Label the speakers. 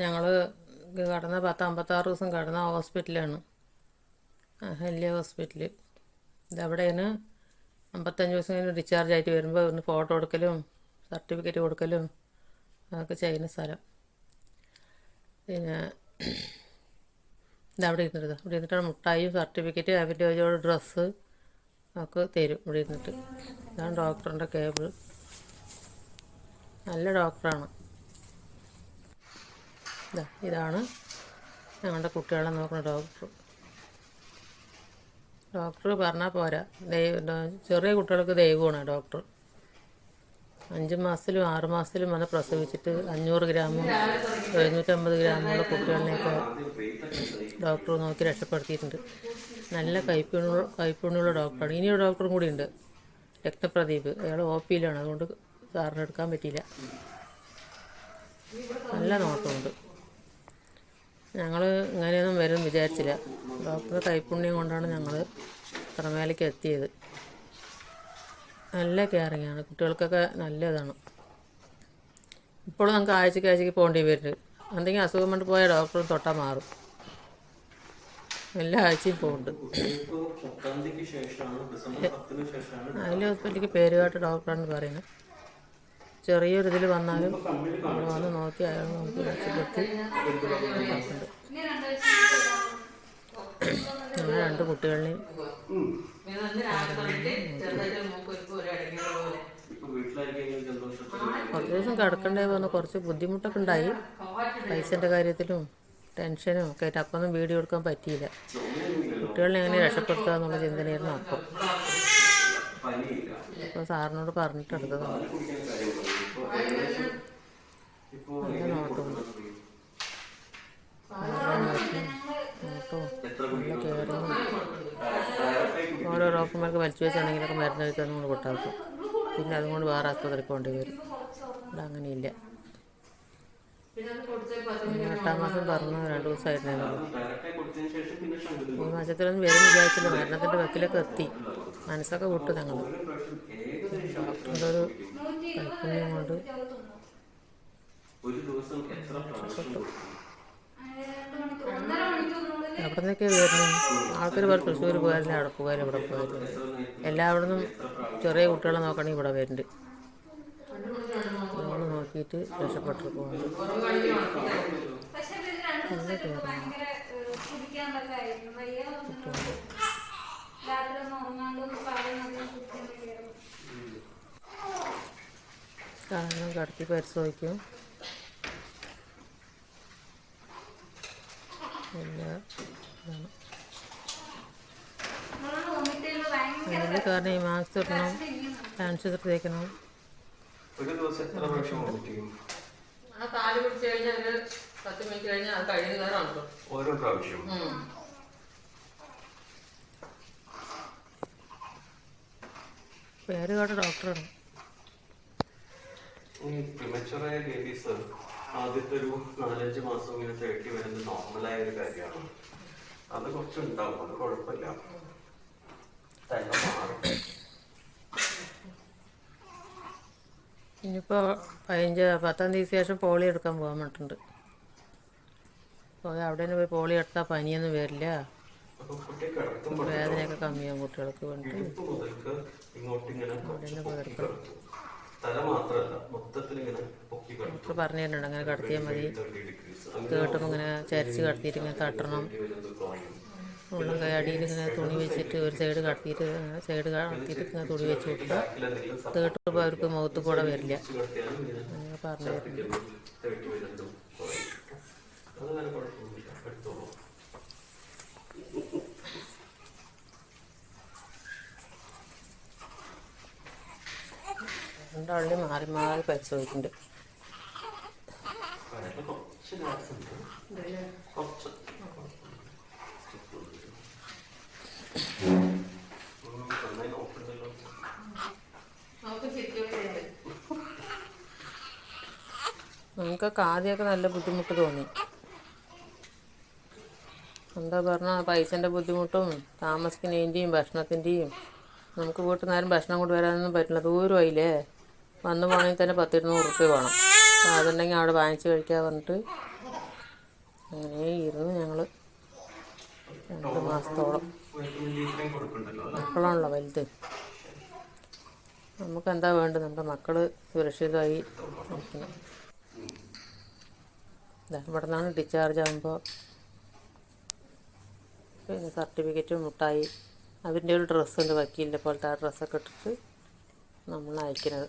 Speaker 1: ഞങ്ങൾ കടന്ന 56 ദിവസം കടന്ന ഹോസ്പിറ്റലാണ്, ഹെല്ലിയ ഹോസ്പിറ്റൽ. ഇതവിടെയാണ് 55 ദിവസം കഴിഞ്ഞ് ഡിസ്ചാർജ് ആയിട്ട് വരുമ്പോൾ ഒന്ന് ഫോട്ടോ കൊടുക്കലും സർട്ടിഫിക്കറ്റ് കൊടുക്കലും അതൊക്കെ ചെയ്യുന്ന സ്ഥലം. പിന്നെ ഇതവിടെ ഇരുന്നിട്ട് ഇവിടെ ഇരുന്നിട്ടാണ് മുട്ടായും സർട്ടിഫിക്കറ്റ് അവരുടെ ഒരു ഡ്രസ്സ് ഒക്കെ തരും ഇവിടെ ഇരുന്നിട്ട്. ഇതാണ് ഡോക്ടറിൻ്റെ കേബിൾ. നല്ല ഡോക്ടറാണ്. ഇതാണ് ഞങ്ങളുടെ കുട്ടികളെ നോക്കുന്ന ഡോക്ടർ. ഡോക്ടർ പറഞ്ഞാൽ പോരാ, ചെറിയ കുട്ടികൾക്ക് ദൈവമാണ് ഡോക്ടർ. 5 മാസത്തിലും 6 മാസത്തിലും വന്ന് പ്രസവിച്ചിട്ട് 500 ഗ്രാമും 750 ഗ്രാമുള്ള കുട്ടികളിനെയൊക്കെ ഡോക്ടർ നോക്കി രക്ഷപ്പെടുത്തിയിട്ടുണ്ട്. നല്ല കൈപ്പുണ്യമുള്ള ഡോക്ടറാണ്. ഇനിയൊരു ഡോക്ടറും കൂടി ഉണ്ട്, രക്തപ്രദീപ്. അയാൾ OP-യിലാണ്, അതുകൊണ്ട് സാറിന് എടുക്കാൻ പറ്റിയില്ല. നല്ല നോട്ടമുണ്ട്. ഞങ്ങൾ ഇങ്ങനെയൊന്നും വരും വിചാരിച്ചില്ല. ഡോക്ടറുടെ കൈപ്പുണ്യം കൊണ്ടാണ് ഞങ്ങൾ ഇത്ര മേലേക്ക് എത്തിയത്. നല്ല കെയറിങ്ങാണ്, കുട്ടികൾക്കൊക്കെ നല്ലതാണ്. ഇപ്പോഴും നമുക്ക് ആഴ്ചയ്ക്ക് പോകേണ്ടി വരുന്നുണ്ട്. എന്തെങ്കിലും അസുഖം കൊണ്ട് പോയാൽ ഡോക്ടർ തൊട്ടാൽ മാറും. എല്ലാ ആഴ്ചയും പോകുന്നുണ്ട്. അതിൽ ഹോസ്പിറ്റലിലേക്ക് പേരുകാട്ട് ഡോക്ടറാണെന്ന് പറയുന്നത്. ചെറിയൊരു ഇതിൽ വന്നാലും അവിടെ വന്ന് നോക്കി അയാൾ നോക്കി രക്ഷപ്പെടുത്തി നോക്കുന്നുണ്ട്. ഞങ്ങൾ 2 കുട്ടികളിനെയും കുറച്ച് ദിവസം കിടക്കേണ്ടി വന്ന് കുറച്ച് ബുദ്ധിമുട്ടൊക്കെ ഉണ്ടായി. പൈസൻ്റെ കാര്യത്തിലും ടെൻഷനും ഒക്കെ ആയിട്ട് അപ്പൊന്നും വീഡിയോ എടുക്കാൻ പറ്റിയില്ല. കുട്ടികളെ എങ്ങനെ രക്ഷപ്പെടുത്തുക എന്നുള്ള ചിന്തയായിരുന്നു അപ്പോൾ. ഇപ്പോൾ സാറിനോട് പറഞ്ഞിട്ടെടുത്തതാണ്. നല്ല നോട്ടമുണ്ട്, നല്ല കെയറിങ്ങും. ഓരോ ഡോക്ടർമാർക്ക് വലിച്ചു വെച്ചാണെങ്കിലൊക്കെ മരുന്ന് കഴിക്കാൻ കൊണ്ട് കൊട്ടാക്കും. പിന്നെ അതുകൊണ്ട് വേറെ ആസ്പത്രിയിൽ പോകേണ്ടി വരും. ഇവിടെ അങ്ങനെയില്ല. 8-ാം മാസം പറഞ്ഞു 2 ദിവസമായിരുന്നല്ലോ. ഈ മാസത്തിലൊന്നും വരും വിചാരിച്ചില്ല. മരണത്തിൻ്റെ വക്കിലൊക്കെ എത്തി. മനസ്സൊക്കെ വിട്ടു ഞങ്ങൾ. ഡോക്ടറിൻ്റെ ഒരു കൈപ്പുണ്യം കൊണ്ട് രക്ഷപ്പെട്ടു. എവിടെ നിന്നൊക്കെ വരുന്നു ആൾക്കാർ? വേറെ തൃശ്ശൂർ പോയാലും അവിടെ പോയാലും ഇവിടെ പോയാലും എല്ലാവിടുന്നും ചെറിയ കുട്ടികളെ നോക്കണമെങ്കിൽ ഇവിടെ വരുന്നുണ്ട്. അതുകൊണ്ട് നോക്കിയിട്ട് രക്ഷപ്പെട്ടു പോകുന്നുണ്ട്. നല്ല കയറുന്നു. കാരണം കടത്തി പരിശോധിക്കും. എല്ലാ ഇതാണ്. അതിൻ്റെ കാരണം ഈ മാസ്ക് ഇടണം, സാനിറ്റൈസർ തേക്കണം. പേരുകാട്ട ഡോക്ടറാണ്.
Speaker 2: പ്രിമച്ചുറായ ബേബീസ് ആദ്യത്തെ ഒരു 4-5 മാസം ഇങ്ങനെ തിരക്കി വരുന്നത് നോർമലായ ഒരു കാര്യമാണ്. അത് കുറച്ചുണ്ടാവും, അത് കുഴപ്പമില്ല, തന്നെ മാറും.
Speaker 1: ഇനിയിപ്പോൾ 10-ാം തീയതി ശേഷം പോളിയോ എടുക്കാൻ പോകാൻ പറ്റുന്നുണ്ട്. അപ്പോൾ അവിടെ പോയി പോളിയോ എടുത്താൽ പനിയൊന്നും വരില്ല, വേദനയൊക്കെ കമ്മിയാകും കുട്ടികൾക്ക് വേണ്ടിയിട്ട്. അവിടെ തന്നെ പോയെടുക്കണം. ഡോക്ടർ പറഞ്ഞു തരുന്നുണ്ട് അങ്ങനെ കിടത്തിയാൽ മതി. കേട്ടുമ്പോൾ ഇങ്ങനെ ചരിച്ച് കിടത്തിയിട്ട് ഇങ്ങനെ തട്ടണം. ഉള്ളം കൈ അടിയിൽ ഇങ്ങനെ തുണി വെച്ചിട്ട് ഒരു സൈഡ് കടത്തിയിട്ട് സൈഡ് കടത്തിയിട്ട് ഇങ്ങനെ തുണി വെച്ച് കൊടുക്കുക. കേട്ടുമ്പോൾ അവർക്ക് മുഖത്ത് കൂടെ വരില്ല. അങ്ങനെ പറഞ്ഞു തരുന്നുണ്ട്. രണ്ടാളിനെ മാറി മാറി പരിശോധിക്കുന്നുണ്ട്. നമുക്കൊക്കെ ആദ്യമൊക്കെ നല്ല ബുദ്ധിമുട്ട് തോന്നി. എന്താ പറഞ്ഞാൽ പൈസൻ്റെ ബുദ്ധിമുട്ടും താമസിക്കുന്നതിൻ്റെയും ഭക്ഷണത്തിൻ്റെയും. നമുക്ക് വീട്ടിൽ നിന്ന് ആരും ഭക്ഷണം കൊണ്ട് വരാനൊന്നും പറ്റില്ല, ദൂരമായില്ലേ. വന്നു പോകണമെങ്കിൽ തന്നെ 10-200 റുപ്യ വേണം. അപ്പോൾ അതുണ്ടെങ്കിൽ അവിടെ വാങ്ങിച്ച് കഴിക്കാൻ പറഞ്ഞിട്ട് അങ്ങനെ ഇരുന്ന് ഞങ്ങൾ 2 മാസത്തോളം. മക്കളാണല്ലോ വലുത്. നമുക്കെന്താ വേണ്ടത്? നമ്മുടെ മക്കൾ സുരക്ഷിതമായി ഇരിക്കണം. ഇവിടെ നിന്നാണ് ഡിസ്ചാർജ് ആകുമ്പോൾ പിന്നെ സർട്ടിഫിക്കറ്റ്, മുട്ടായി, അതിൻ്റെ ഒരു ഡ്രസ്സുണ്ട് വക്കീലിൻ്റെ പോലത്തെ, ആ ഡ്രസ്സൊക്കെ ഇട്ടിട്ട് നമ്മൾ അയക്കുന്നത്.